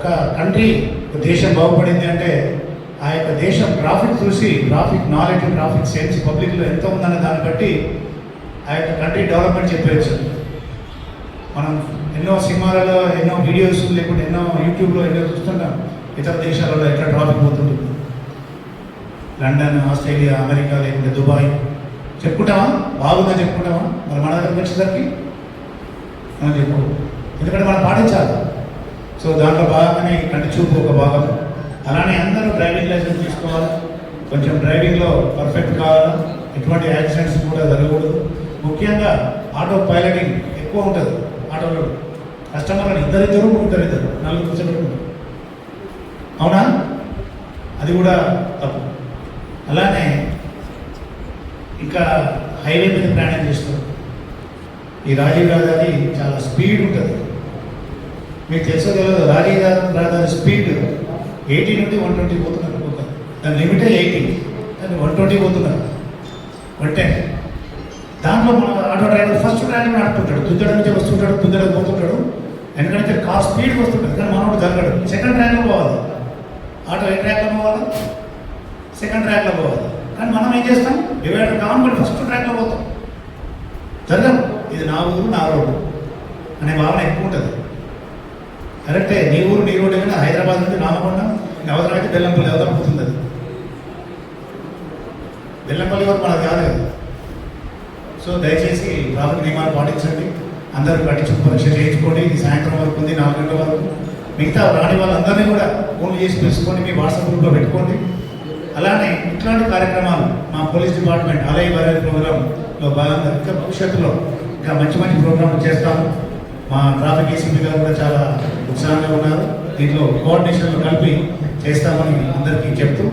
ఒక కంట్రీ ఒక దేశం బాగుపడింది అంటే ఆ యొక్క దేశం ట్రాఫిక్ చూసి ట్రాఫిక్ నాలెడ్జ్ ట్రాఫిక్ సెన్స్ పబ్లిక్లో ఎంత ఉందన్న దాన్ని బట్టి ఆ యొక్క కంట్రీ డెవలప్మెంట్ చెప్పవచ్చు. మనం ఎన్నో సినిమాలలో ఎన్నో వీడియోస్ లేకుంటే ఎన్నో యూట్యూబ్లో ఎన్నో చూస్తుంటాం ఇతర దేశాలలో ఎట్లా ట్రాఫిక్ పోతుంటుంది. లండన్, ఆస్ట్రేలియా, అమెరికా లేకుంటే దుబాయ్ చెప్పుకుంటామా? బాగుందని చెప్పుకుంటామా? మరి మన దగ్గరికి వచ్చేసరికి మనం చెప్పుకో, ఎందుకంటే మనం పాటించాలి. సో దాంట్లో భాగంగానే కంటి చూపు ఒక భాగం. అలానే అందరూ డ్రైవింగ్ లైసెన్స్ తీసుకోవాలి, కొంచెం డ్రైవింగ్లో పర్ఫెక్ట్ కావాలి, ఎటువంటి యాక్సిడెంట్స్ కూడా జరగకూడదు. ముఖ్యంగా ఆటో పైలటింగ్ ఎక్కువ ఉంటుంది. ఆటోలో కస్టమర్లను ఇద్దరిద్దరు నలుగురు కూర్చోబెట్టుకుంటారు, అవునా? అది కూడా తప్పు. అలానే ఇంకా హైవే మీద ప్రయాణం చేస్తారు. ఈ రాజీవ్ రహదారి చాలా స్పీడ్ ఉంటుంది. మీకు తెలుసో తెలియదు, రాజీవ్ రహదారి స్పీడ్ 80 నుండి 120 పోతున్నారు. దాని లిమిటే 80, కానీ 120 పోతున్నారు, 110. దాంట్లో మన ఆటో డ్రైవర్ ఫస్ట్ డ్రైవర్ నడుపుతుంటాడు, దుద్దడం నుంచి వస్తుంటాడు, దుద్దడం పోతుంటాడు, ఎందుకంటే కార్ స్పీడ్ వస్తుంటుంది, కానీ మనోడు జరగడు. సెకండ్ ట్రాక్లో పోవాలి, ఆటో ఏ ట్రాక్లో పోవాలి? సెకండ్ ట్రాక్లో పోవాలి. కానీ మనం ఏం చేస్తాం? డివైడర్ కావాలి, ఫస్ట్ ట్రాక్లో పోతాం, జరగం. ఇది నా ఊరు నా రోడ్డు అనే భావన ఎక్కువ ఉంటుంది. కరెక్టే, నీ ఊరు నీ రోడ్డు, కానీ హైదరాబాద్ నుండి రామకొండ అవసరమైతే బెల్లంపల్లి అవతల పోతుంది. అది బెల్లంపల్లి వరకు మనకు కాదు కదా. సో దయచేసి ట్రాఫిక్ నియమాలు పాటించండి, అందరూ పట్టించుకుని పరీక్ష చేయించుకోండి. ఇది సాయంత్రం వరకు ఉంది, 4 గంటల వరకు. మిగతా రాని వాళ్ళందరినీ కూడా ఫోన్ చేసి పిలుచుకోండి, మీ వాట్సాప్ గ్రూప్లో పెట్టుకోండి. అలానే ఇట్లాంటి కార్యక్రమాలు మా పోలీస్ డిపార్ట్మెంట్ అలై వరై ప్రోగ్రాంలో భాగంగా ఇంకా భవిష్యత్తులో ఇంకా మంచి మంచి ప్రోగ్రాంలు చేస్తాము. మా ట్రాఫిక్ ఏసీపీ గారు కూడా చాలా ఉత్సాహంగా ఉన్నారు. దీంట్లో కోఆర్డినేషన్లో కలిపి చేస్తామని అందరికీ చెప్తూ